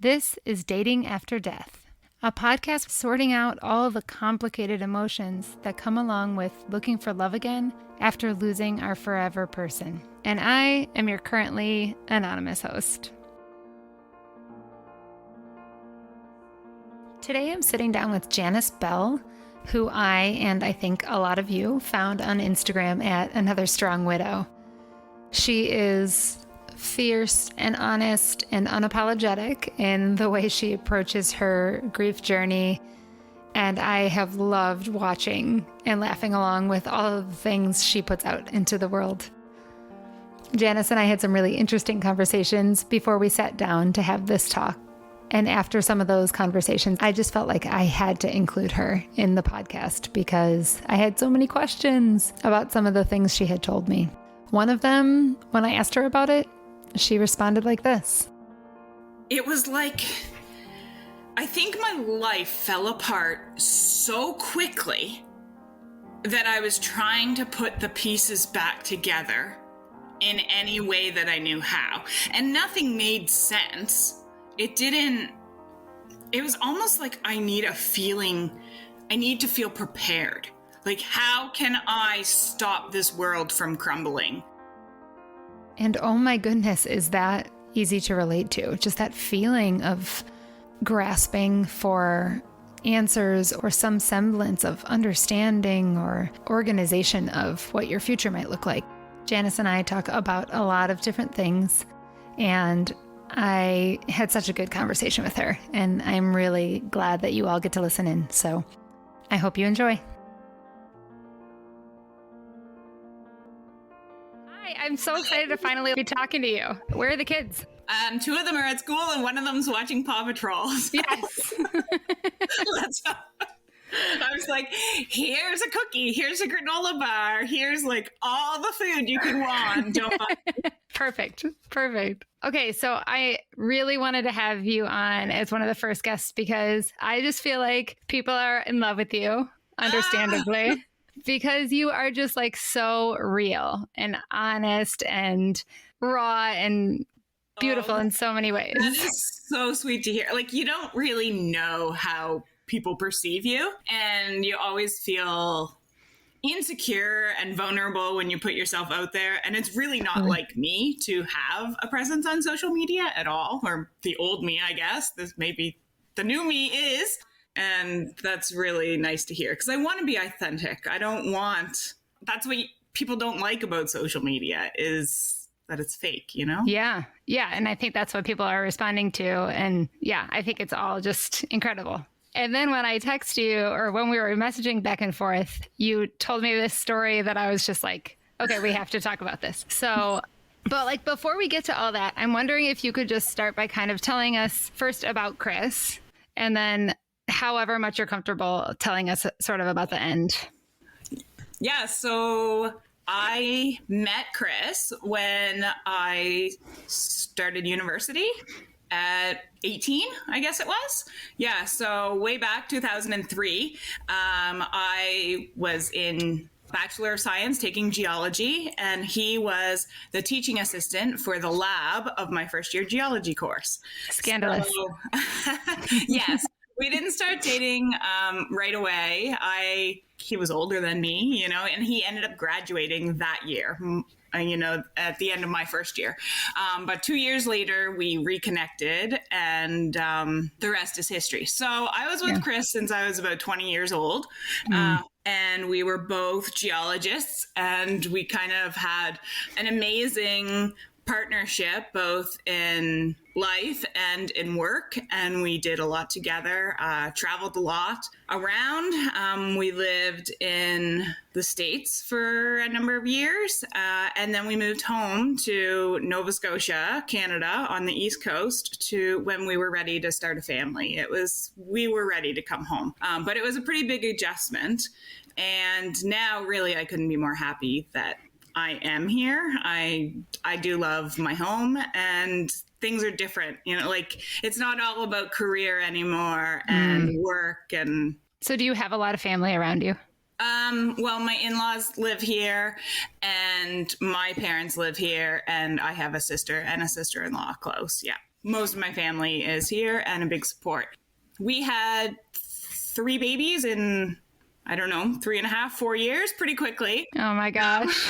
This is Dating After Death, a podcast sorting out all the complicated emotions that come along with looking for love again after losing our forever person. And I am your currently anonymous host. Today I'm sitting down with Janice Bell, who and I think a lot of you found on Instagram at Another Strong Widow. She is fierce and honest and unapologetic in the way she approaches her grief journey. And I have loved watching and laughing along with all of the things she puts out into the world. Janice and I had some really interesting conversations before we sat down to have this talk. And after some of those conversations, I just felt like I had to include her in the podcast because I had so many questions about some of the things she had told me. One of them, when I asked her about it, she responded like this. It was like, I think my life fell apart so quickly that I was trying to put the pieces back together in any way that I knew how. And nothing made sense. It was almost like I need to feel prepared. Like, how can I stop this world from crumbling? And oh my goodness, is that easy to relate to? Just that feeling of grasping for answers or some semblance of understanding or organization of what your future might look like. Janice and I talk about a lot of different things, and I had such a good conversation with her, and I'm really glad that you all get to listen in. So I hope you enjoy. I'm so excited to finally be talking to you. Where are the kids? Two of them are at school and one of them's watching Paw Patrol. Yes. I was like, here's a cookie, here's a granola bar, here's like all the food you can want. Don't buy. Perfect. Okay, so I really wanted to have you on as one of the first guests because I just feel like people are in love with you, understandably. Because you are just like so real and honest and raw and beautiful in so many ways. That is so sweet to hear. Like, you don't really know how people perceive you, and you always feel insecure and vulnerable when you put yourself out there. And it's really not like me to have a presence on social media at all, or the old me, I guess. This maybe the new me is. And that's really nice to hear because I want to be authentic. That's what people don't like about social media is that it's fake, you know? Yeah. And I think that's what people are responding to. And yeah, I think it's all just incredible. And then when I text you or when we were messaging back and forth, you told me this story that I was just like, okay, we have to talk about this. So, but like before we get to all that, I'm wondering if you could just start by kind of telling us first about Chris and then however much you're comfortable telling us sort of about the end. Yeah, so I met Chris when I started university at 18, I guess it was. Yeah, so way back 2003, I was in Bachelor of Science taking geology, and he was the teaching assistant for the lab of my first year geology course. Scandalous. So, yes. We didn't start dating right away. He was older than me, and he ended up graduating that year, at the end of my first year. But 2 years later, we reconnected, and the rest is history. So I was with Chris since I was about 20 years old. And we were both geologists, and we kind of had an amazing partnership, both in life and in work. And we did a lot together, traveled a lot around. We lived in the States for a number of years. And then we moved home to Nova Scotia, Canada, on the East Coast when we were ready to start a family. We were ready to come home. But it was a pretty big adjustment. And now really I couldn't be more happy that I am here. I do love my home, and things are different. Like it's not all about career anymore and work. And so do you have a lot of family around you? Well, my in-laws live here and my parents live here, and I have a sister and a sister-in-law close. Yeah. most of my family is here and a big support. We had 3 babies in, I don't know, 3.5, 4 years, pretty quickly. Oh my gosh.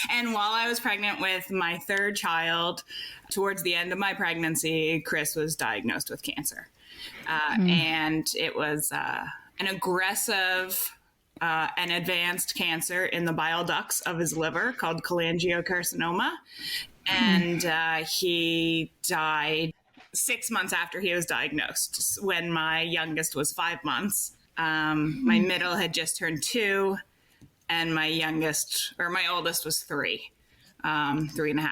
And while I was pregnant with my 3rd child, towards the end of my pregnancy, Chris was diagnosed with cancer. And it was an aggressive and advanced cancer in the bile ducts of his liver called cholangiocarcinoma. And he died 6 months after he was diagnosed, when my youngest was 5 months. My middle had just turned 2, and my oldest was 3, 3.5.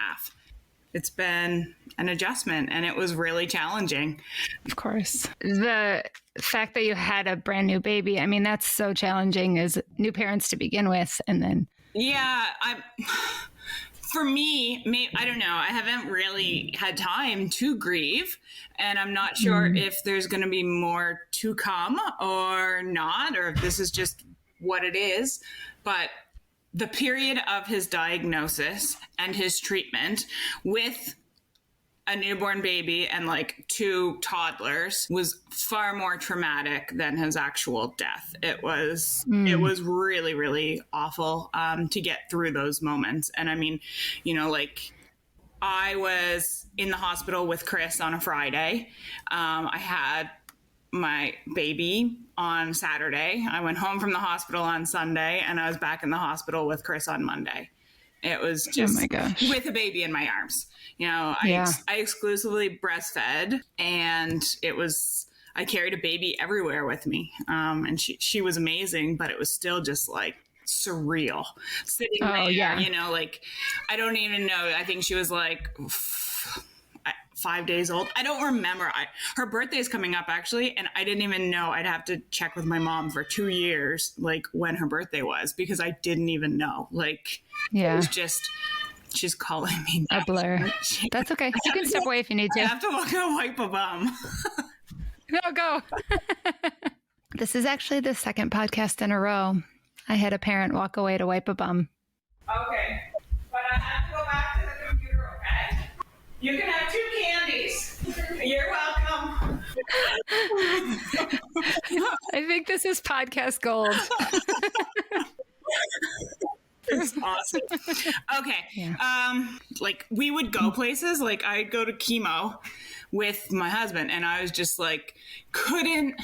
It's been an adjustment, and it was really challenging. Of course. The fact that you had a brand new baby, I mean, that's so challenging as new parents to begin with. And then. Yeah, for me, I don't know. I haven't really had time to grieve, and I'm not sure if there's going to be more to come or not, or if this is just what it is. But the period of his diagnosis and his treatment with a newborn baby and like 2 toddlers was far more traumatic than his actual death. It was really, really awful to get through those moments. And I mean, you know, like, I was in the hospital with Chris on a Friday. I had my baby on Saturday. I went home from the hospital on Sunday, and I was back in the hospital with Chris on Monday. It was just with a baby in my arms. You know, I exclusively breastfed, and I carried a baby everywhere with me. And she was amazing, but it was still just like surreal sitting there, you know, like, I don't even know. I think she was like 5 days old. I don't remember. Her birthday's coming up, actually, and I didn't even know. I'd have to check with my mom for 2 years, like, when her birthday was, because I didn't even know. Like, it was just, she's calling me now. A blur. That's okay. You can step away if you need to. I have to go wipe a bum. No, go. This is actually the 2nd podcast in a row I had a parent walk away to wipe a bum. Okay. But I have to go back to the computer, okay? You can have 2 candies. You're welcome. I think this is podcast gold. It's awesome. Okay. Yeah. Like, we would go places. Like, I'd go to chemo with my husband, and I was just like, couldn't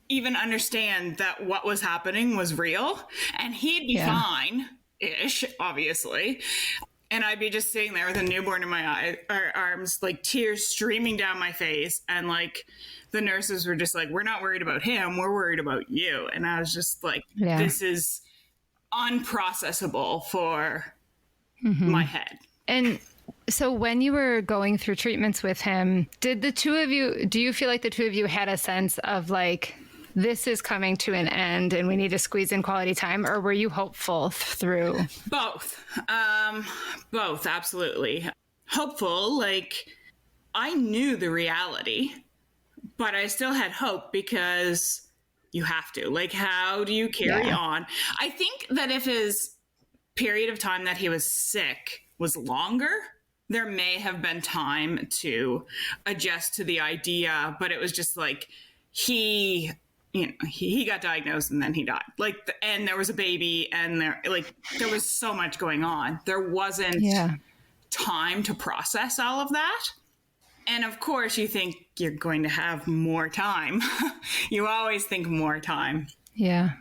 even understand that what was happening was real, and he'd be fine-ish, obviously. And I'd be just sitting there with a newborn in my arms, like, tears streaming down my face. And like, the nurses were just like, we're not worried about him. We're worried about you. And I was just like, this is unprocessable for my head. And so when you were going through treatments with him, do you feel like the 2 of you had a sense of like, this is coming to an end and we need to squeeze in quality time? Or were you hopeful through? Both. Both, absolutely. Hopeful, like, I knew the reality, but I still had hope, because you have to. Like, how do you carry on? I think that if his period of time that he was sick was longer, there may have been time to adjust to the idea, but it was just like, he got diagnosed and then he died. Like, and there was a baby, and there was so much going on. There wasn't time to process all of that. And of course, you think you're going to have more time. You always think more time. Yeah.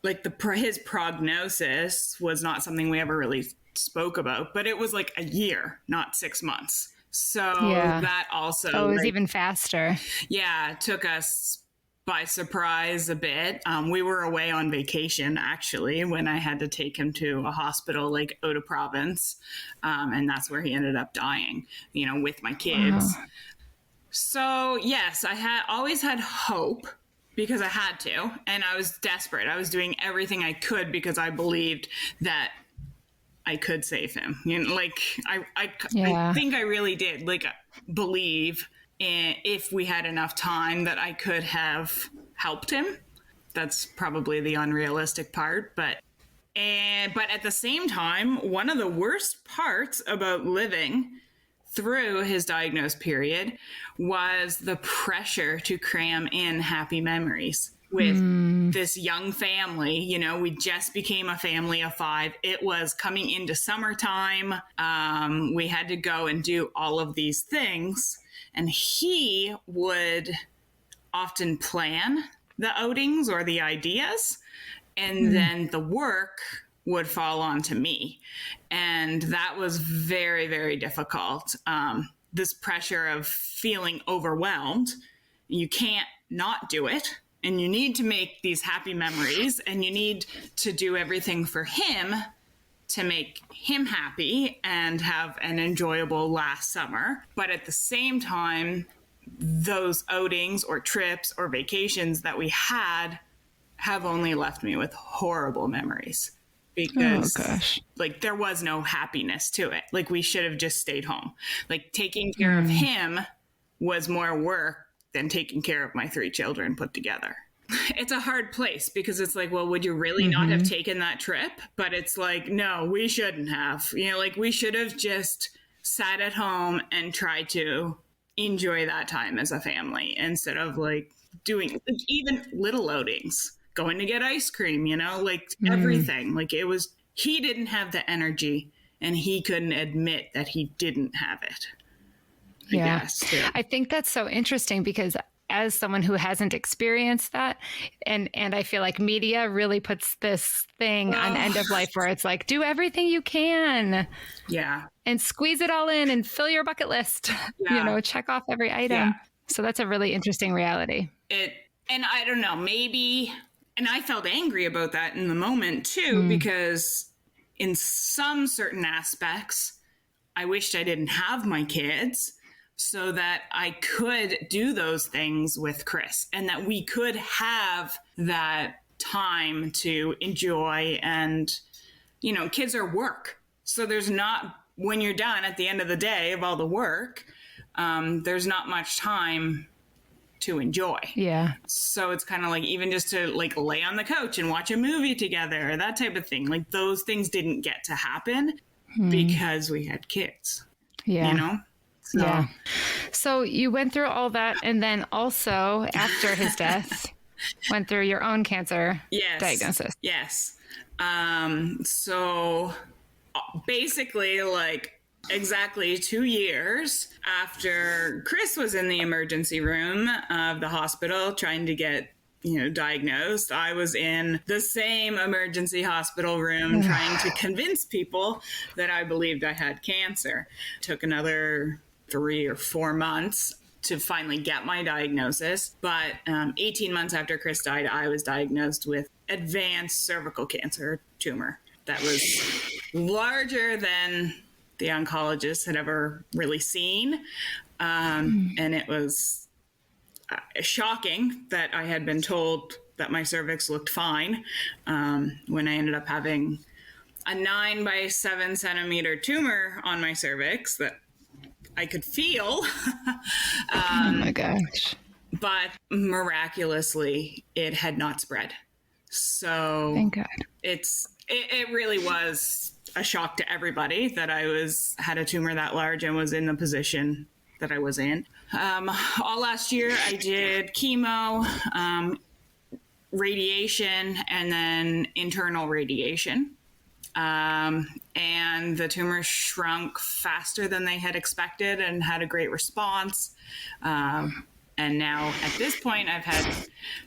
Like, his prognosis was not something we ever really spoke about, but it was like a year, not 6 months. So that also... Oh, it was even faster. Yeah, it took us by surprise a bit. We were away on vacation, actually, when I had to take him to a hospital like out of province. And that's where he ended up dying, you know, with my kids. Wow. So yes, I always had hope, because I had to, and I was desperate. I was doing everything I could because I believed that I could save him. You know, like, I think I really did, like, believe if we had enough time that I could have helped him. That's probably the unrealistic part, but at the same time, one of the worst parts about living through his diagnosed period was the pressure to cram in happy memories with this young family. You know, we just became a family of 5. It was coming into summertime. We had to go and do all of these things. And he would often plan the outings or the ideas, and then the work would fall onto me. And that was very, very difficult. This pressure of feeling overwhelmed, you can't not do it. And you need to make these happy memories, and you need to do everything for him to make him happy and have an enjoyable last summer. But at the same time, those outings or trips or vacations that we had have only left me with horrible memories, because like there was no happiness to it. Like we should have just stayed home. Like taking care of him was more work than taking care of my 3 children put together. It's a hard place, because it's like, well, would you really not have taken that trip? But it's like, no, we shouldn't have. You know, like we should have just sat at home and tried to enjoy that time as a family, instead of like doing like, even little outings, going to get ice cream, you know, like everything. Like it was, he didn't have the energy, and he couldn't admit that he didn't have it. I think that's so interesting, because as someone who hasn't experienced that, and I feel like media really puts this thing on end of life where it's like, do everything you can. Yeah. And squeeze it all in and fill your bucket list, you know, check off every item. Yeah. So that's a really interesting reality. And I don't know, maybe, and I felt angry about that in the moment too, because in some certain aspects, I wished I didn't have my kids, so that I could do those things with Chris, and that we could have that time to enjoy. And, you know, kids are work. So there's not, when you're done at the end of the day of all the work, there's not much time to enjoy. Yeah. So it's kind of like, even just to like lay on the couch and watch a movie together, that type of thing. Like those things didn't get to happen because we had kids. Yeah. You know? So. Yeah. So you went through all that, and then also after his death, went through your own cancer diagnosis. Yes. So basically, like exactly 2 years after Chris was in the emergency room of the hospital trying to get, you know, diagnosed, I was in the same emergency hospital room trying to convince people that I believed I had cancer. Took another 3 or 4 months to finally get my diagnosis. But 18 months after Chris died, I was diagnosed with advanced cervical cancer tumor that was larger than the oncologist had ever really seen. And it was shocking that I had been told that my cervix looked fine, when I ended up having a 9 by 7 centimeter tumor on my cervix that I could feel. Oh my gosh. But miraculously, it had not spread. So thank God. It really was a shock to everybody that I had a tumor that large and was in the position that I was in. All last year, I did chemo, radiation, and then internal radiation. And the tumor shrunk faster than they had expected and had a great response. And now at this point, I've had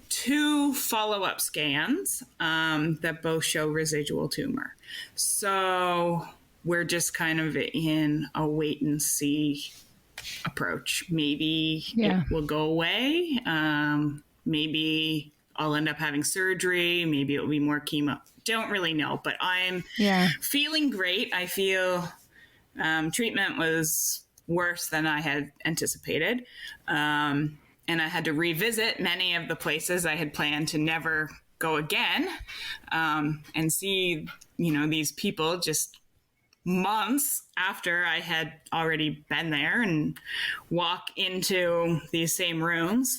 2 follow-up scans that both show residual tumor. So we're just kind of in a wait and see approach. Maybe it will go away. Maybe I'll end up having surgery. Maybe it'll be more chemo. Don't really know, but I'm feeling great. I feel treatment was worse than I had anticipated. And I had to revisit many of the places I had planned to never go again, and see, you know, these people just months after I had already been there, and walk into these same rooms.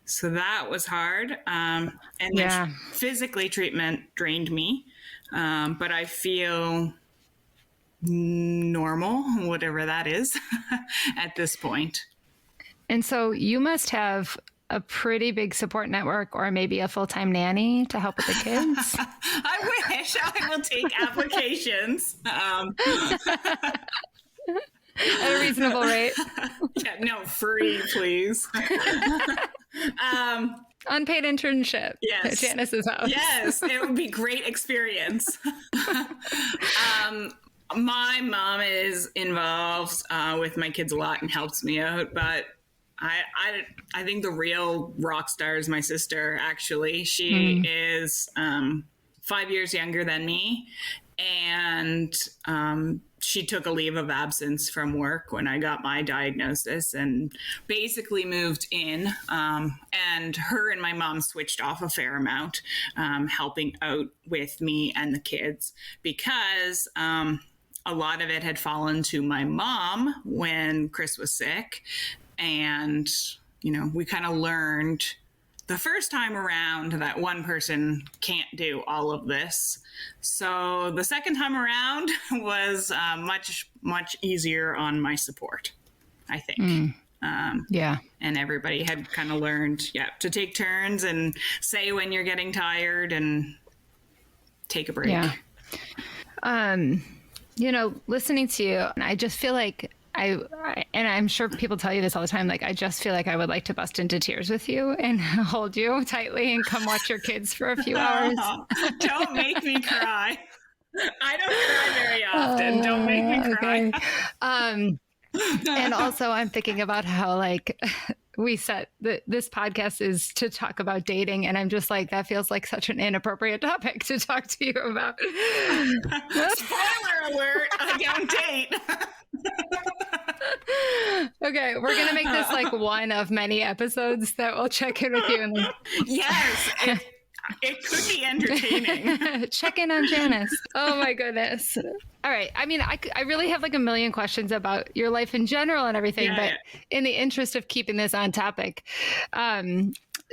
So that was hard. And then physically treatment drained me. But I feel normal, whatever that is at this point. And so you must have a pretty big support network or maybe a full-time nanny to help with the kids. I wish. I will take applications. At a reasonable rate. Yeah, no, free, please. Unpaid internship. Yes. At Janice's house. Yes, it would be great experience. My mom is involved with my kids a lot and helps me out, but I think the real rock star is my sister, actually. She is 5 years younger than me, and she took a leave of absence from work when I got my diagnosis and basically moved in. And her and my mom switched off a fair amount, helping out with me and the kids, because a lot of it had fallen to my mom when Chris was sick. And, we kind of learned the first time around that one person can't do all of this. So the second time around was much, much easier on my support, I think. Yeah. And everybody had kind of learned, to take turns and say when you're getting tired and take a break. Yeah. Listening to you, I just feel like and I'm sure people tell you this all the time, like, I just feel like I would like to bust into tears with you and hold you tightly and come watch your kids for a few hours. Don't make me cry. I don't cry very often. Don't make me cry. Okay. And also I'm thinking about how, like, we set this podcast is to talk about dating. And I'm just like, that feels like such an inappropriate topic to talk to you about. Spoiler alert, I don't date. Okay, we're going to make this like one of many episodes that we'll check in with you. And yes, it could be entertaining. Check in on Janice. Oh my goodness. All right. I mean, I really have like a million questions about your life in general and everything, but in the interest of keeping this on topic.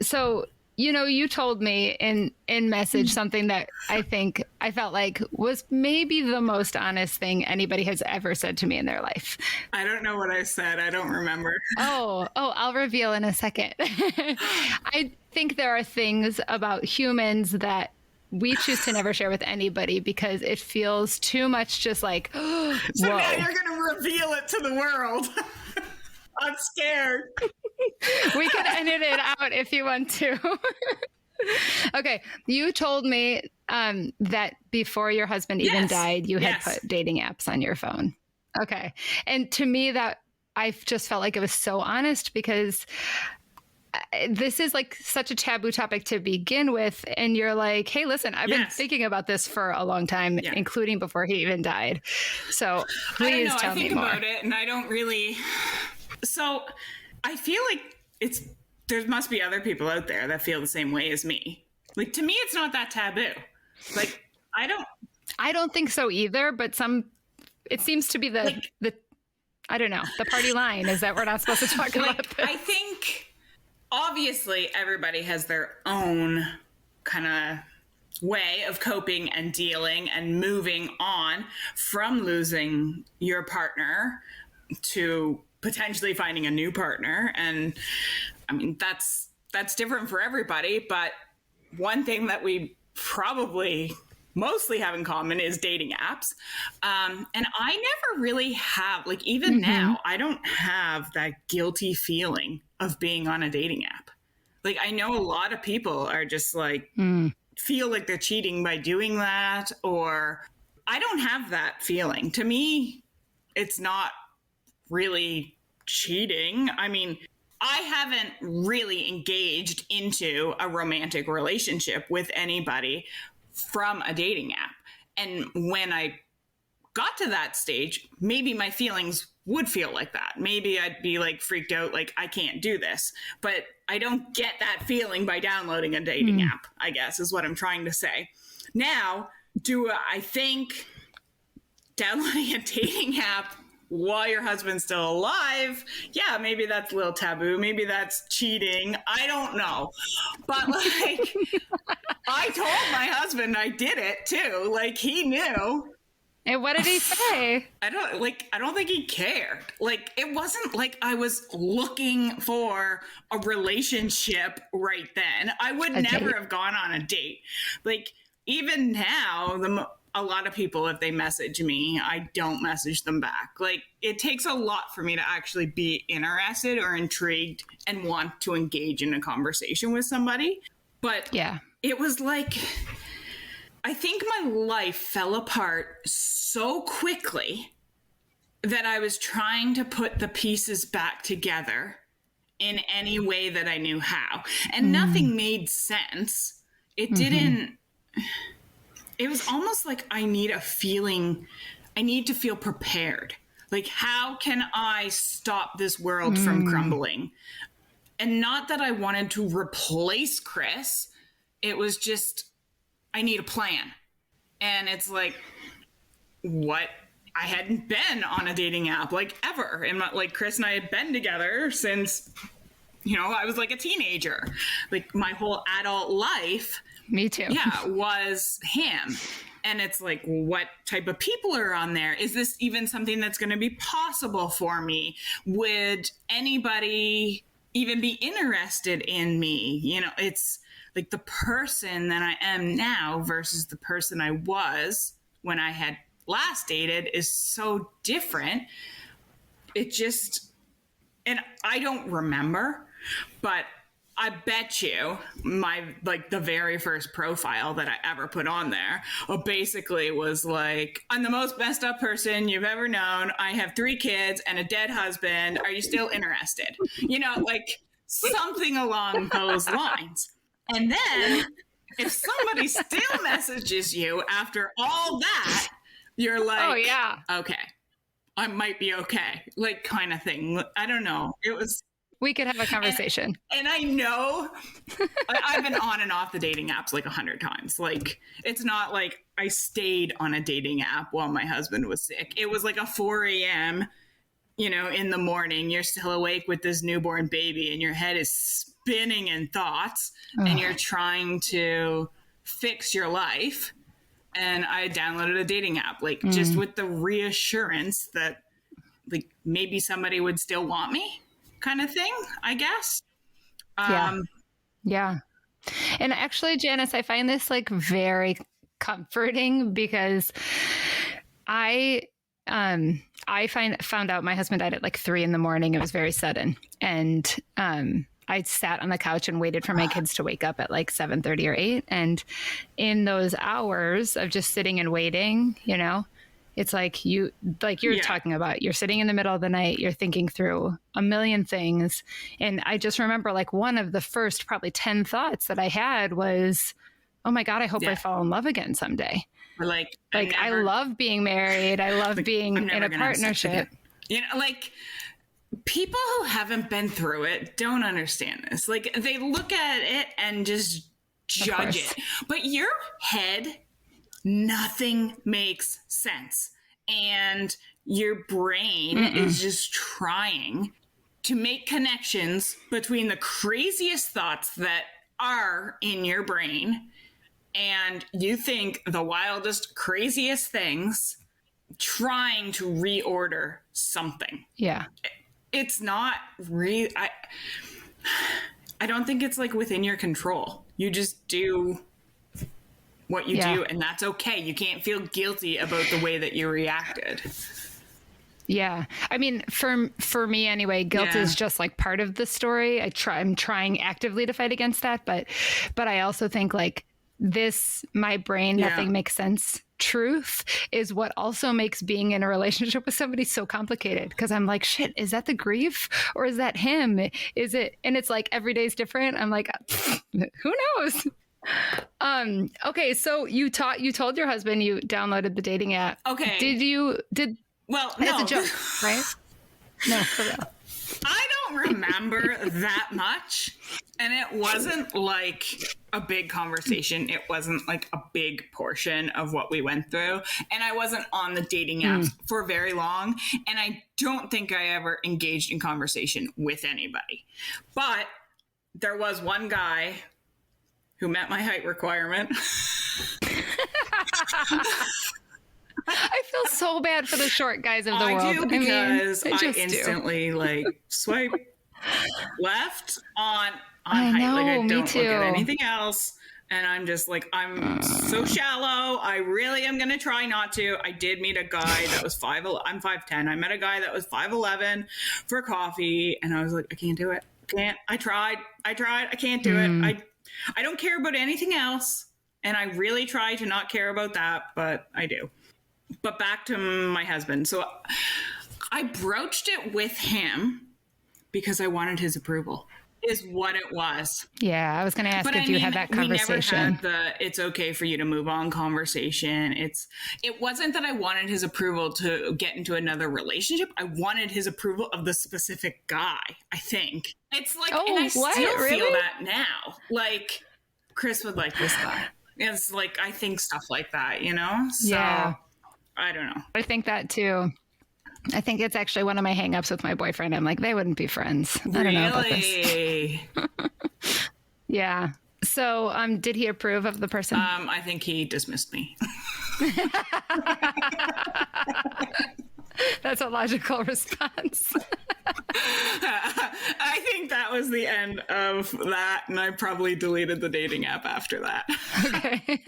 So, you told me in message something that I felt like was maybe the most honest thing anybody has ever said to me in their life. I don't know what I said. I don't remember. Oh, I'll reveal in a second. I think there are things about humans that we choose to never share with anybody because it feels too much just like, whoa. So now you're going to reveal it to the world. I'm scared. We could edit it out if you want to. Okay. You told me that before your husband even died, you had put dating apps on your phone. Okay. And to me, that I just felt like it was so honest because this is like such a taboo topic to begin with. And you're like, hey, listen, I've been thinking about this for a long time, including before he even died. So please tell me more. I think about it and I don't really. So I feel like there must be other people out there that feel the same way as me. Like, to me, it's not that taboo. Like, I don't think so either, but it seems to be the I don't know, the party line is that we're not supposed to talk about this. I think obviously everybody has their own kind of way of coping and dealing and moving on from losing your partner to potentially finding a new partner. And I mean, that's different for everybody. But one thing that we probably mostly have in common is dating apps. And I never really have, like, even now, I don't have that guilty feeling of being on a dating app. Like, I know a lot of people are just like, feel like they're cheating by doing that, or I don't have that feeling. To me, it's not really cheating. I mean, I haven't really engaged into a romantic relationship with anybody from a dating app. And when I got to that stage, maybe my feelings would feel like that. Maybe I'd be like freaked out, like, I can't do this. But I don't get that feeling by downloading a dating app, I guess, is what I'm trying to say. Now, do I think downloading a dating app while your husband's still alive, yeah, maybe that's a little taboo. Maybe that's cheating. I don't know. But like, I told my husband I did it too. Like, he knew. And what did he say? I don't think he cared. Like, it wasn't like I was looking for a relationship right then. I would A never date. have gone on a date. Like, even now, a lot of people, if they message me, I don't message them back. Like, it takes a lot for me to actually be interested or intrigued and want to engage in a conversation with somebody. But Yeah. it was like, I think my life fell apart so quickly that I was trying to put the pieces back together in any way that I knew how. And nothing made sense. It didn't, it was almost like I need to feel prepared. Like, how can I stop this world from crumbling? And not that I wanted to replace Chris. It was just, I need a plan. And it's like, what? I hadn't been on a dating app like ever. And like, Chris and I had been together since, I was like a teenager. Like, my whole adult life, Me too. yeah, was him. And it's like, what type of people are on there? Is this even something that's going to be possible for me? Would anybody even be interested in me? It's like the person that I am now versus the person I was when I had last dated is so different. It just, and I don't remember, but I bet you the very first profile that I ever put on there basically was like, I'm the most messed up person you've ever known. I have 3 kids and a dead husband. Are you still interested? Like something along those lines. And then if somebody still messages you after all that, you're like, Oh, yeah. okay, I might be okay, like, kind of thing. I don't know. It was. We could have a conversation. And I know I've been on and off the dating apps like 100 times. Like, it's not like I stayed on a dating app while my husband was sick. It was like a 4 a.m., in the morning. You're still awake with this newborn baby and your head is spinning in thoughts and you're trying to fix your life. And I downloaded a dating app, like, just with the reassurance that, like, maybe somebody would still want me, kind of thing, I guess. Yeah. And actually, Janice, I find this like very comforting because I found out my husband died at like 3 a.m. It was very sudden. And I sat on the couch and waited for my kids to wake up at like 7:30 or 8. And in those hours of just sitting and waiting, it's like you're talking about, you're sitting in the middle of the night, you're thinking through a million things. And I just remember like one of the first probably 10 thoughts that I had was, oh my God, I hope I fall in love again someday. Or like I love being married. I love being in a partnership. Like, people who haven't been through it don't understand this. Like, they look at it and just judge it. But your head, nothing makes sense. And your brain is just trying to make connections between the craziest thoughts that are in your brain. And you think the wildest, craziest things, trying to reorder something. Yeah. It's not really, I don't think it's like within your control. You just do what you do, and that's okay. You can't feel guilty about the way that you reacted. Yeah. I mean, for me anyway, guilt is just like part of the story. I'm trying actively to fight against that, but I also think like this, my brain, nothing makes sense. Truth is what also makes being in a relationship with somebody so complicated, because I'm like, shit, is that the grief or is that him? Is it? And it's like every day's different. I'm like, who knows? Okay, so you told your husband you downloaded the dating app. Okay. Well, no. It's a joke, right? No, for real. I don't remember that much. And it wasn't like a big conversation. It wasn't like a big portion of what we went through. And I wasn't on the dating apps for very long. And I don't think I ever engaged in conversation with anybody. But there was one guy who met my height requirement. I feel so bad for the short guys of the world. I do, because I instantly like swipe left on I height. know, Like I me don't look at too. anything else. And I'm just like, I'm so shallow. I really am going to try not to. I did meet a guy that was I'm 5'10". I met a guy that was 5'11" for coffee. And I was like, I can't do it. I tried. I can't do it. I don't care about anything else. And I really try to not care about that, but I do. But back to my husband. So I broached it with him because I wanted his approval, is what it was. Yeah, I was going to ask if you had that conversation. We never had the "it's okay for you to move on" conversation. It wasn't that I wanted his approval to get into another relationship. I wanted his approval of the specific guy, I think. It's like, and I still feel that now. Like, Chris would like this guy. It's like, I think stuff like that, you know? So, yeah. I don't know. I think that too. I think it's actually one of my hangups with my boyfriend. I'm like, they wouldn't be friends. I don't know about this. Yeah. So, did he approve of the person? I think he dismissed me. That's a logical response. I think that was the end of that, and I probably deleted the dating app after that. Okay.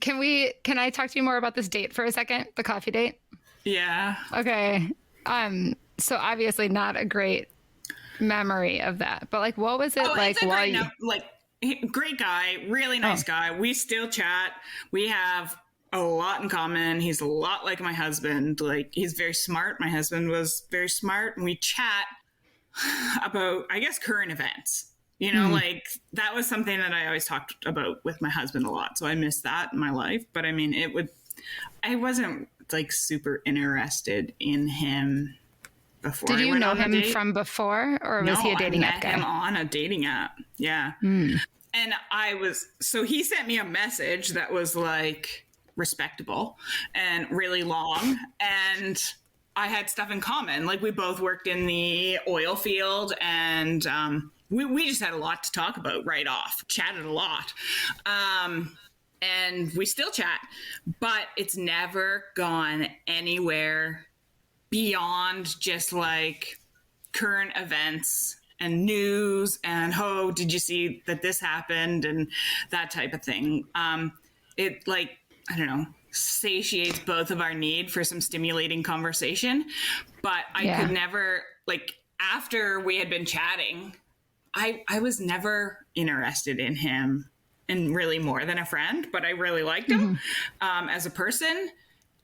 Can I talk to you more about this date for a second? The coffee date? Yeah. Okay. So obviously not a great memory of that, but like, what was it like while you... Great guy, really nice guy. We still chat. We have a lot in common. He's a lot like my husband. Like, he's very smart. My husband was very smart, and we chat about, I guess, current events. You know, like, that was something that I always talked about with my husband a lot. So I miss that in my life. But I mean, I wasn't like super interested in him before. Did you know him from before, or was he a dating app guy? I met him on a dating app. Yeah. And so he sent me a message that was like respectable and really long. And I had stuff in common. Like, we both worked in the oil field, and, we just had a lot to talk about right off, chatted a lot. And we still chat, but it's never gone anywhere beyond just like current events and news and, oh, did you see that this happened, and that type of thing. It, like, I don't know, satiates both of our need for some stimulating conversation. But I could never, like, after we had been chatting, I was never interested in him and really more than a friend, but I really liked him as a person.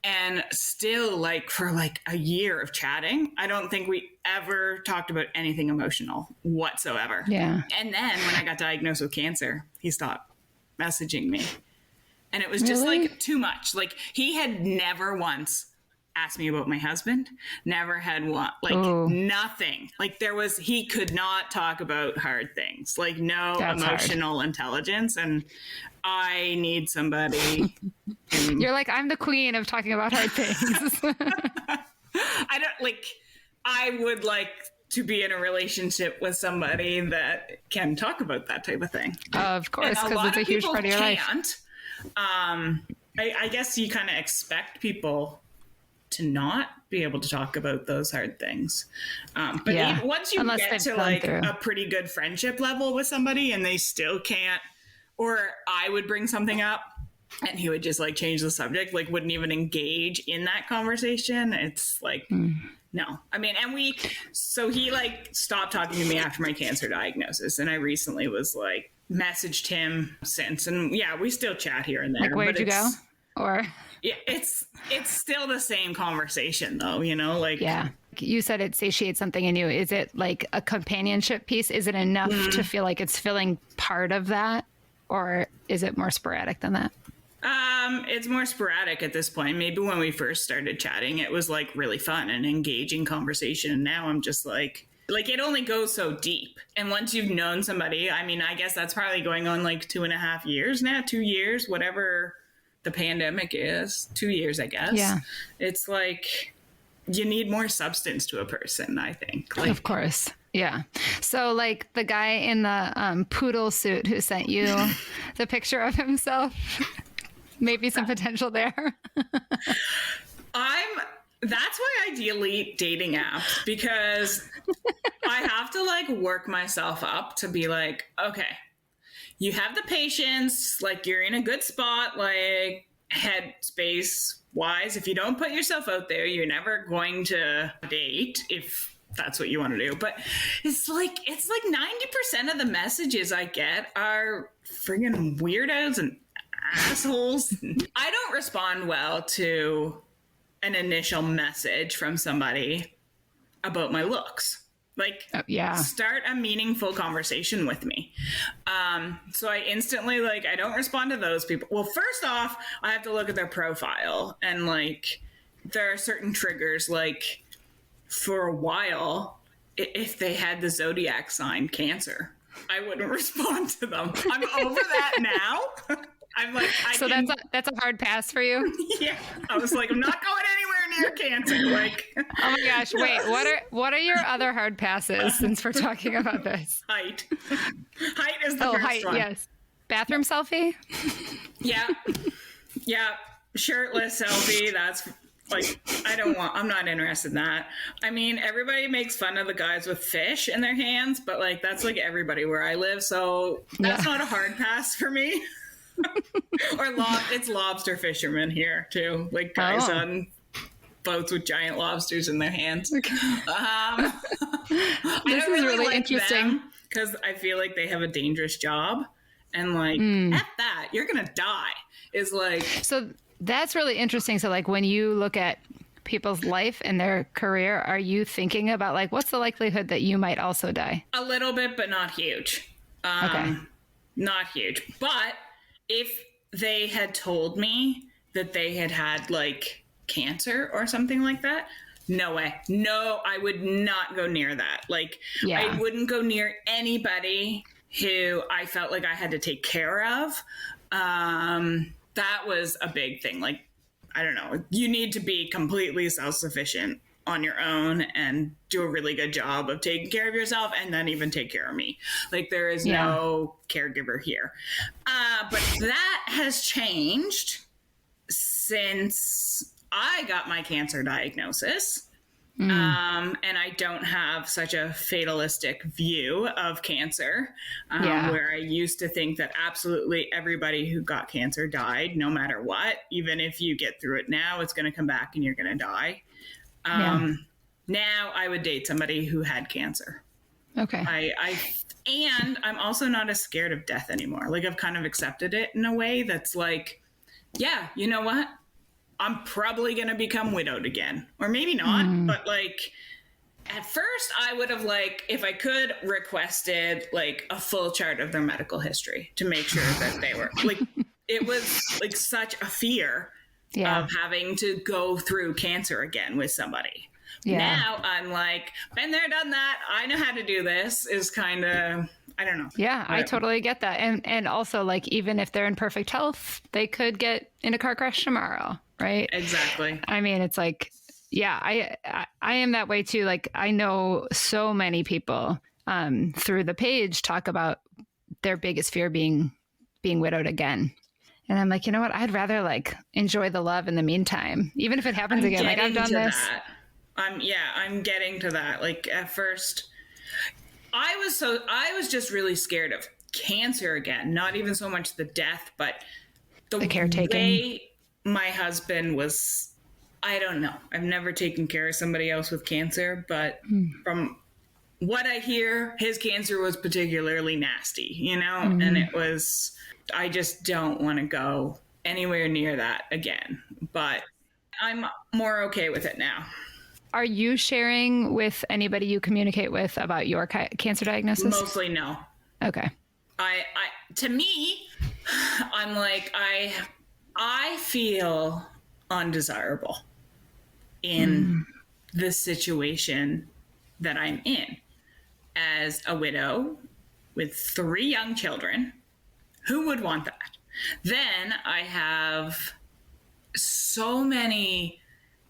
And still, like, for like a year of chatting, I don't think we ever talked about anything emotional whatsoever. Yeah. And then when I got diagnosed with cancer, he stopped messaging me. And it was just like too much. Like, he had never once asked me about my husband, never had one, like nothing. Like, he could not talk about hard things, like That's emotional intelligence. And I need somebody. You're like, I'm the queen of talking about hard things. I would like to be in a relationship with somebody that can talk about that type of thing. Of course, because it's a huge part of your life. I guess you kind of expect people to not be able to talk about those hard things. But once you get to like a pretty good friendship level with somebody and they still can't, or I would bring something up and he would just like change the subject, like wouldn't even engage in that conversation. It's like, no. I mean, so he like stopped talking to me after my cancer diagnosis. And I recently was like, messaged him since, and we still chat here and there. Like, where'd you go? Or it's still the same conversation though, you know, like, you said it satiates something in you. Is it like a companionship piece? Is it enough to feel like it's filling part of that, or is it more sporadic than that? It's more sporadic at this point. Maybe when we first started chatting, it was like really fun and engaging conversation. Now I'm just like it only goes so deep. And once you've known somebody, I mean, I guess that's probably going on like 2.5 years now, 2 years, whatever the pandemic is, 2 years, I guess. Yeah. It's like, you need more substance to a person, I think. Like, of course. Yeah. So like the guy in the poodle suit who sent you the picture of himself. maybe some potential there. That's why I delete dating apps, because I have to like work myself up to be like, okay, you have the patience, like you're in a good spot, like headspace wise. If you don't put yourself out there, you're never going to date if that's what you want to do. But it's like 90% of the messages I get are friggin' weirdos and assholes. I don't respond well to an initial message from somebody about my looks. Like, start a meaningful conversation with me. So I instantly, like, I don't respond to those people. Well, first off, I have to look at their profile, and like, there are certain triggers. Like, for a while, if they had the zodiac sign Cancer, I wouldn't respond to them. I'm over that now. I'm like, that's a hard pass for you. Yeah, I was like, I'm not going anywhere near Cancer. Like, oh my gosh, wait, what are your other hard passes? Since we're talking about this, height is the first one. Yes, bathroom selfie. Yeah, shirtless selfie. That's like, I'm not interested in that. I mean, everybody makes fun of the guys with fish in their hands, but like, that's like everybody where I live, so that's not a hard pass for me. Or it's lobster fishermen here too, like guys on boats with giant lobsters in their hands. This is really interesting because I feel like they have a dangerous job, and like at that you're gonna die is like. So that's really interesting. So like when you look at people's life and their career, are you thinking about like what's the likelihood that you might also die? A little bit, but not huge. Okay, not huge, but if they had told me that they had like cancer or something like that, no way. No, I would not go near that. Like, I wouldn't go near anybody who I felt like I had to take care of. That was a big thing. Like, I don't know. You need to be completely self-sufficient on your own and do a really good job of taking care of yourself, and then even take care of me. Like, there is no caregiver here. But that has changed since I got my cancer diagnosis. And I don't have such a fatalistic view of cancer, where I used to think that absolutely everybody who got cancer died no matter what. Even if you get through it now, it's going to come back and you're going to die. Now I would date somebody who had cancer. Okay. And I'm also not as scared of death anymore. Like, I've kind of accepted it in a way that's like, yeah, you know what? I'm probably going to become widowed again, or maybe not. But like, at first I would have, like, if I could, requested like a full chart of their medical history to make sure that they were like, it was like such a fear of having to go through cancer again with somebody. Now I'm like, been there, done that. I know how to do this, is kind of, I don't know. Yeah, I totally get that. And also, like, even if they're in perfect health, they could get in a car crash tomorrow, right? Exactly. I mean, it's like, yeah, I am that way too. Like, I know so many people through the page talk about their biggest fear being widowed again. And I'm like, you know what? I'd rather like enjoy the love in the meantime, even if it happens again. Like, I've done this. I'm getting to that. Like, at first I was just really scared of cancer again. Not even so much the death, but the caretaking. Way my husband was, I don't know. I've never taken care of somebody else with cancer, but from what I hear, his cancer was particularly nasty, you know? And it was, I just don't want to go anywhere near that again. But I'm more okay with it now. Are you sharing with anybody you communicate with about your cancer diagnosis? Mostly no. Okay. To me, I'm like, I feel undesirable in the situation that I'm in as a widow with 3 young children. Who would want that? Then I have so many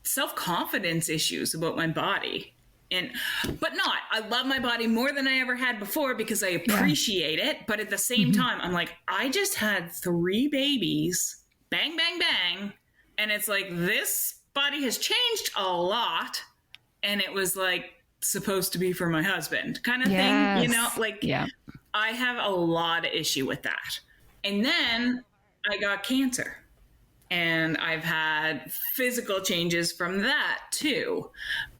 self-confidence issues about my body. But I love my body more than I ever had before because I appreciate it. But at the same time, I'm like, I just had 3 babies bang, bang, bang. And it's like, this body has changed a lot. And it was like supposed to be for my husband kind of thing, you know, like I have a lot of issue with that. And then I got cancer. And I've had physical changes from that too.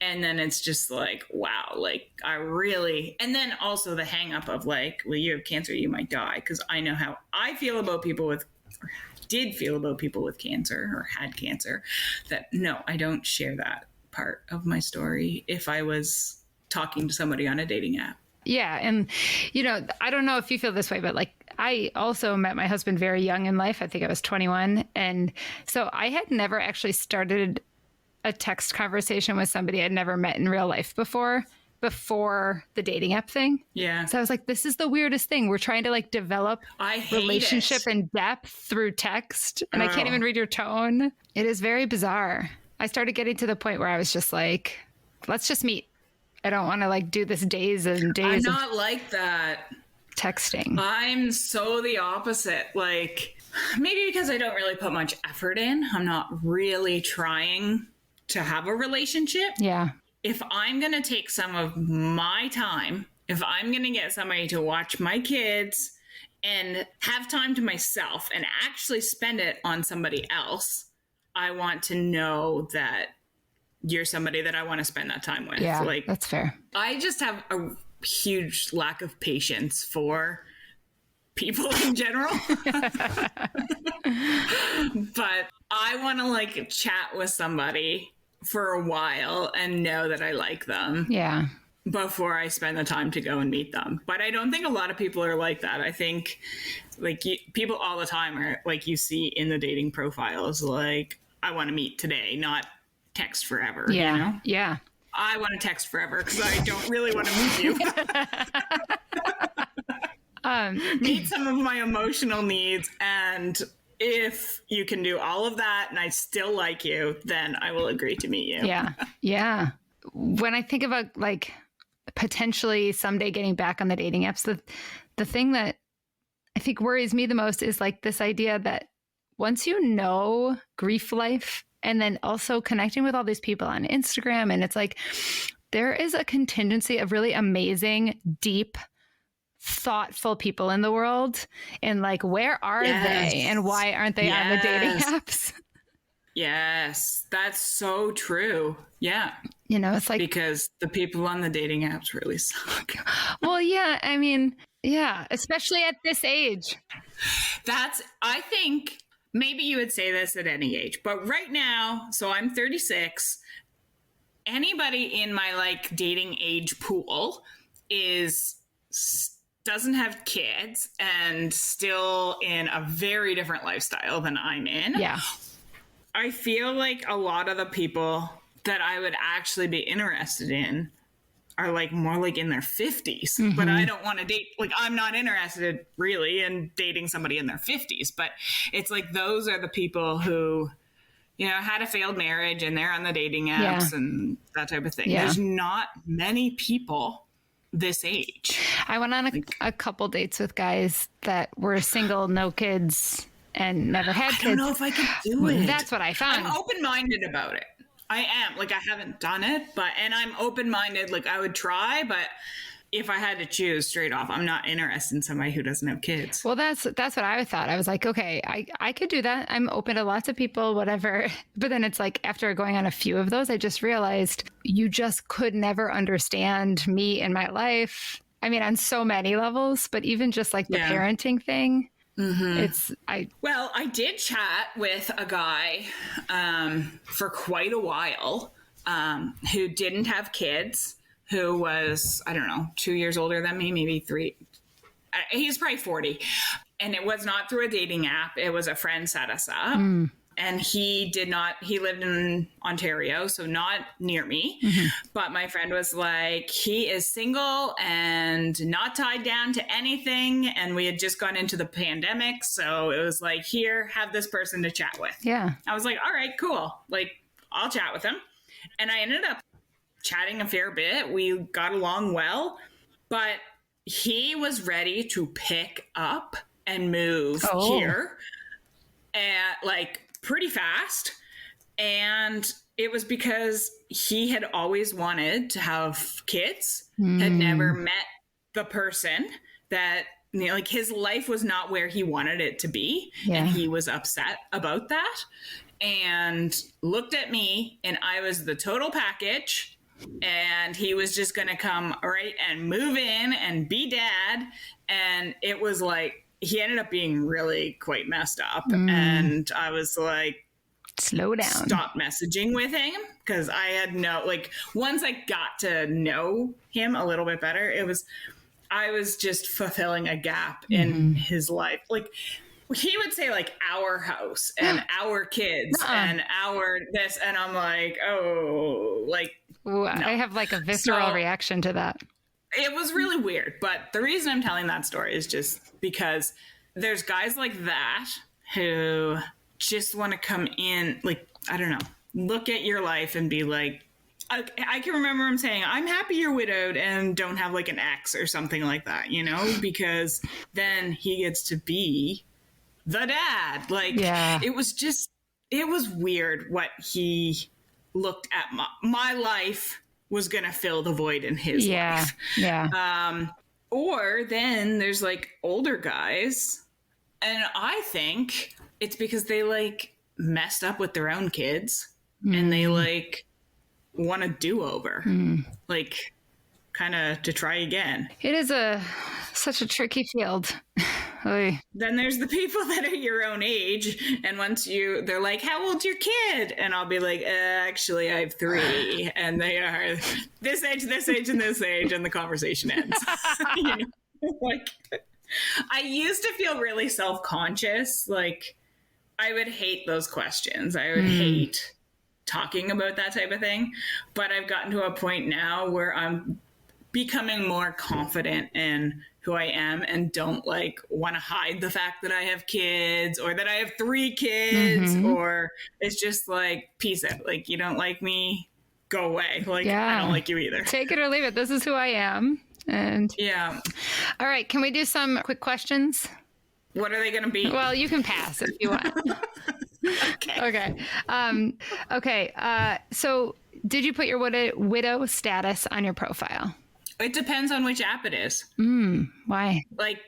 And then it's just like, wow, like I really, and then also the hang up of like, well, you have cancer, you might die. Cause I know how I feel about people with, or did feel about people with cancer or had cancer, that no, I don't share that part of my story if I was talking to somebody on a dating app. Yeah. And, you know, I don't know if you feel this way, but like I also met my husband very young in life. I think I was 21. And so I had never actually started a text conversation with somebody I'd never met in real life before the dating app thing. Yeah. So I was like, this is the weirdest thing. We're trying to like develop relationship and depth through text. And I can't even read your tone. It is very bizarre. I started getting to the point where I was just like, let's just meet. I don't want to like do this days and days. I'm not like that. Texting. I'm so the opposite. Like, maybe because I don't really put much effort in. I'm not really trying to have a relationship. Yeah. If I'm going to take some of my time, if I'm going to get somebody to watch my kids and have time to myself and actually spend it on somebody else, I want to know that you're somebody that I want to spend that time with. Yeah, like, that's fair. I just have a huge lack of patience for people in general. But I want to like chat with somebody for a while and know that I like them. Yeah. Before I spend the time to go and meet them. But I don't think a lot of people are like that. I think like people all the time are like, you see in the dating profiles, like, I want to meet today, not text forever. Yeah. You know? Yeah. I want to text forever because I don't really want to meet you. Meet some of my emotional needs. And if you can do all of that and I still like you, then I will agree to meet you. Yeah. Yeah. When I think about like potentially someday getting back on the dating apps, the thing that I think worries me the most is like this idea that once you know grief life, and then also connecting with all these people on Instagram. And it's like, there is a contingency of really amazing, deep, thoughtful people in the world. And like, where are they? And why aren't they on the dating apps? Yes, that's so true. Yeah. You know, it's like, because the people on the dating apps really suck. Well, yeah. I mean, yeah, especially at this age. I think maybe you would say this at any age, but right now, so I'm 36. Anybody in my like dating age pool doesn't have kids and still in a very different lifestyle than I'm in. Yeah. I feel like a lot of the people that I would actually be interested in are like more like in their 50s, but I don't want to date, like I'm not interested really in dating somebody in their 50s, but it's like those are the people who, you know, had a failed marriage and they're on the dating apps and that type of thing. Yeah. There's not many people this age. I went on a couple dates with guys that were single, no kids, and never had kids. I don't know if I could do it. That's what I found. I'm open-minded about it. I am. Like, I haven't done it, and I'm open-minded. Like, I would try, but if I had to choose straight off, I'm not interested in somebody who doesn't have kids. Well, that's what I thought. I was like, okay, I could do that. I'm open to lots of people, whatever. But then it's like, after going on a few of those, I just realized you just could never understand me in my life. I mean, on so many levels, but even just like the parenting thing. Well, I did chat with a guy for quite a while who didn't have kids, who was, I don't know, 2 years older than me, maybe 3. He's probably 40. And it was not through a dating app. It was a friend set us up. And he lived in Ontario, so not near me. But my friend was like, he is single and not tied down to anything. And we had just gone into the pandemic. So it was like, here, have this person to chat with. Yeah. I was like, all right, cool. Like, I'll chat with him. And I ended up chatting a fair bit. We got along well, but he was ready to pick up and move here. and like pretty fast. And it was because he had always wanted to have kids, had never met the person that, you know, like his life was not where he wanted it to be. Yeah. And he was upset about that and looked at me, and I was the total package. And he was just going to come right and move in and be dad. And it was like, he ended up being really quite messed up. And I was like, slow down. Stop messaging with him, because I had like, once I got to know him a little bit better, I was just fulfilling a gap in his life. Like, he would say like our house and our kids and our this, and I'm like, oh, like, Ooh, no. I have like a visceral reaction to that. It was really weird. But the reason I'm telling that story is just because there's guys like that who just want to come in, like, I don't know, look at your life and be like, I can remember him saying, I'm happy you're widowed and don't have like an ex or something like that, you know, because then he gets to be the dad. Like, it was weird what he looked at. My life was going to fill the void in his life. Yeah. Or then there's like older guys, and I think it's because they like messed up with their own kids and they like want a do-over, like kind of to try again. It is such a tricky field. Oy. Then there's the people that are your own age, and once they're like, how old's your kid? And I'll be like, actually I have 3, and they are this age, and this age, and the conversation ends. You know? Like, I used to feel really self-conscious. Like, I would hate those questions. I would hate talking about that type of thing. But I've gotten to a point now where I'm becoming more confident in who I am and don't like want to hide the fact that I have kids or that I have 3 kids, or it's just like, peace out. Like, you don't like me, go away. Like, I don't like you either. Take it or leave it. This is who I am. And all right, can we do some quick questions? What are they going to be? Well, you can pass if you want. Okay. So did you put your widow status on your profile? It depends on which app it is. Why? Like,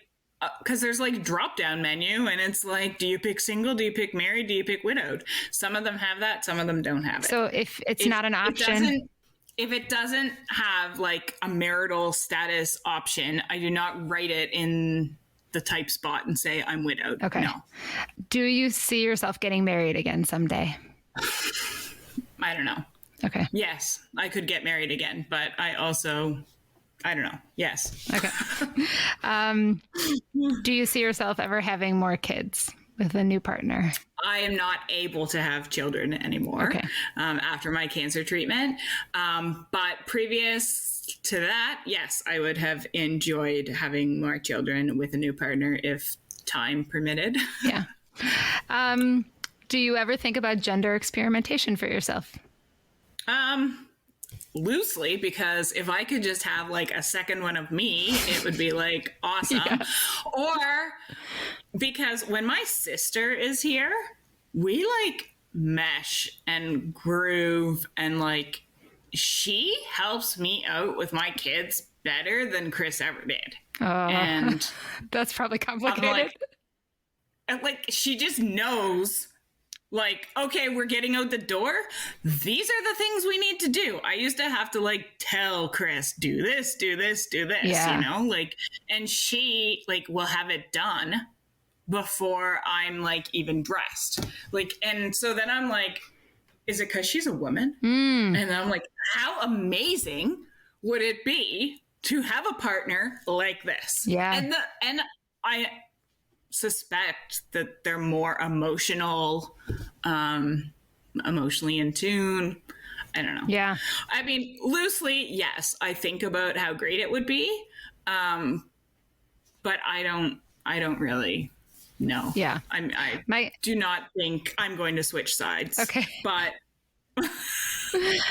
because there's like drop down menu, and it's like, do you pick single? Do you pick married? Do you pick widowed? Some of them have that. Some of them don't have it. So if it's not an option. If it doesn't have like a marital status option, I do not write it in the type spot and say I'm widowed. Okay. No. Do you see yourself getting married again someday? I don't know. Okay. Yes, I could get married again, but I don't know. Yes. Okay. Do you see yourself ever having more kids with a new partner? I am not able to have children anymore after my cancer treatment. But previous to that, yes, I would have enjoyed having more children with a new partner if time permitted. Yeah. Do you ever think about gender experimentation for yourself? Loosely, because if I could just have like a second one of me, it would be like awesome. Or because when my sister is here, we like mesh and groove, and like she helps me out with my kids better than Chris ever did. And that's probably complicated. Like she just knows, like, okay, we're getting out the door. These are the things we need to do. I used to have to like tell Chris, do this, do this, do this, you know, like, and she like will have it done before I'm like even dressed. Like, and so then I'm like, is it because she's a woman? And I'm like, how amazing would it be to have a partner like this? Yeah. And I suspect that they're more emotionally in tune. I don't know. Yeah. I mean, loosely, yes, I think about how great it would be. But I don't really know. Yeah. I do not think I'm going to switch sides. Okay. But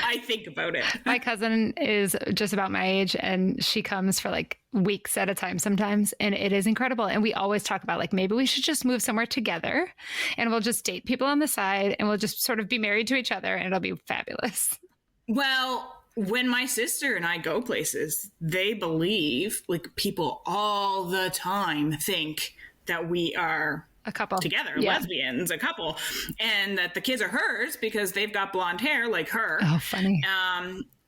I think about it. My cousin is just about my age, and she comes for like weeks at a time sometimes, and it is incredible. And we always talk about like, maybe we should just move somewhere together and we'll just date people on the side and we'll just sort of be married to each other and it'll be fabulous. Well, when my sister and I go places, they believe, like, people all the time think that we are a couple together, lesbians, a couple, and that the kids are hers because they've got blonde hair like her. Oh, funny.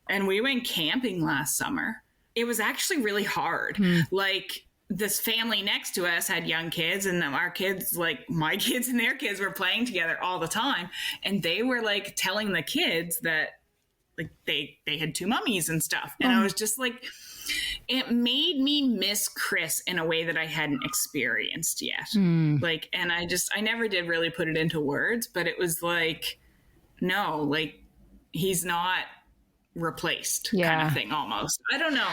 And we went camping last summer. It was actually really hard. Like, this family next to us had young kids, and our kids, like my kids and their kids, were playing together all the time. And they were like telling the kids that like they had two mummies and stuff. And I was just like, it made me miss Chris in a way that I hadn't experienced yet. Like, and I never did really put it into words, but it was like, no, like, he's not replaced kind of thing almost. I don't know.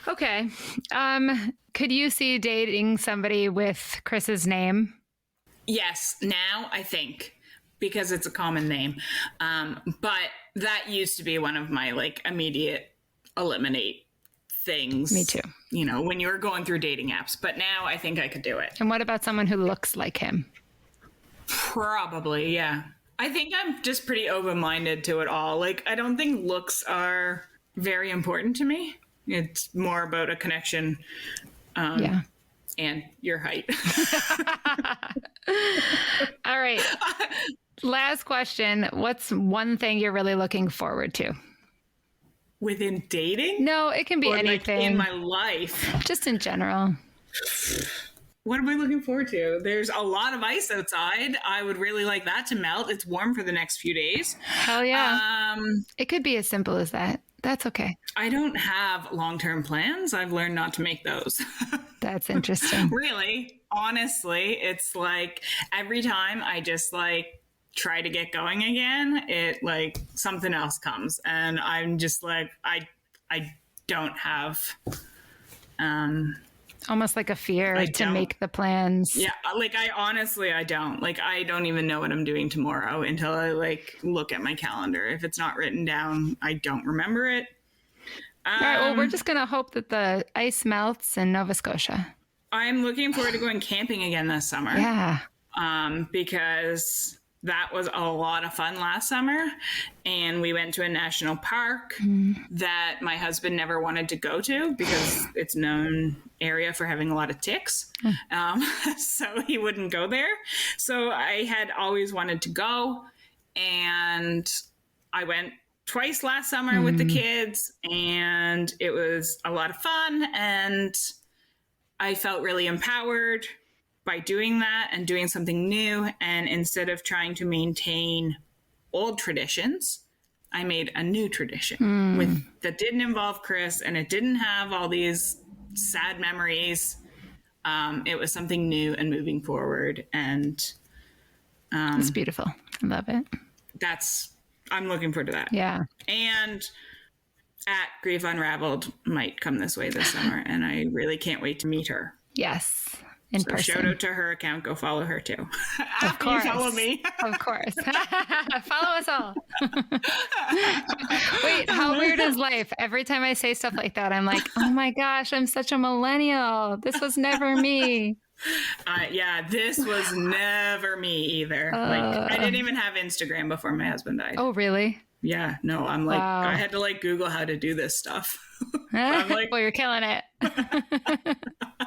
Okay. Could you see dating somebody with Chris's name? Yes. Now I think, because it's a common name. But that used to be one of my like immediate eliminate things. Me too. You know, when you were going through dating apps. But now I think I could do it. And what about someone who looks like him? Probably, yeah. I think I'm just pretty open-minded to it all. Like, I don't think looks are very important to me. It's more about a connection and your height. All right. Last question. What's one thing you're really looking forward to? Within dating? No, it can be or anything. Like in my life. Just in general. What am I looking forward to? There's a lot of ice outside. I would really like that to melt. It's warm for the next few days. Hell yeah. It could be as simple as that. That's okay. I don't have long-term plans. I've learned not to make those. That's interesting. Really, honestly, it's like every time I just like try to get going again, it like something else comes, and I'm just like I don't have almost like a fear to make the plans. Yeah, like I don't. Like, I don't even know what I'm doing tomorrow until I like look at my calendar. If it's not written down, I don't remember it. All right, well, we're just going to hope that the ice melts in Nova Scotia. I'm looking forward to going camping again this summer. Yeah. Because that was a lot of fun last summer. And we went to a national park that my husband never wanted to go to because it's known area for having a lot of ticks. So he wouldn't go there. So I had always wanted to go. And I went twice last summer with the kids, and it was a lot of fun. And I felt really empowered by doing that and doing something new. And instead of trying to maintain old traditions, I made a new tradition that didn't involve Chris, and it didn't have all these sad memories. It was something new and moving forward. And it's beautiful. I love it. I'm looking forward to that. Yeah. And at Grief Unraveled might come this way this summer, and I really can't wait to meet her. Yes. In person. Shout out to her account. Go follow her too. Of course. You follow me. Of course. Follow us all. Wait, how weird is life? Every time I say stuff like that, I'm like, oh my gosh, I'm such a millennial. This was never me. Yeah, this was never me either. Like, I didn't even have Instagram before my husband died. Oh, really? Yeah, no, I'm like, wow. I had to like Google how to do this stuff. I'm like, well, you're killing it.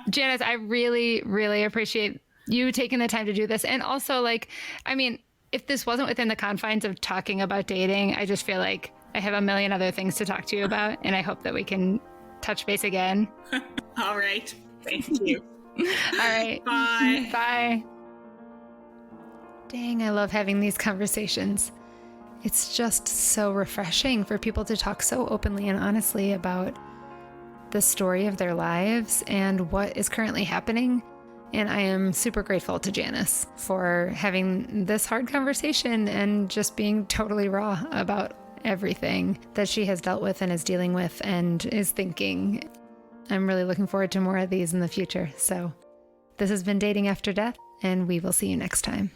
Janice, I really, really appreciate you taking the time to do this. And also, like, I mean, if this wasn't within the confines of talking about dating, I just feel like I have a million other things to talk to you about. And I hope that we can touch base again. All right. Thank you. All right. Bye. Bye. Dang, I love having these conversations. It's just so refreshing for people to talk so openly and honestly about the story of their lives and what is currently happening. And I am super grateful to Janice for having this hard conversation and just being totally raw about everything that she has dealt with and is dealing with and is thinking. I'm really looking forward to more of these in the future. So this has been Dating After Death, and we will see you next time.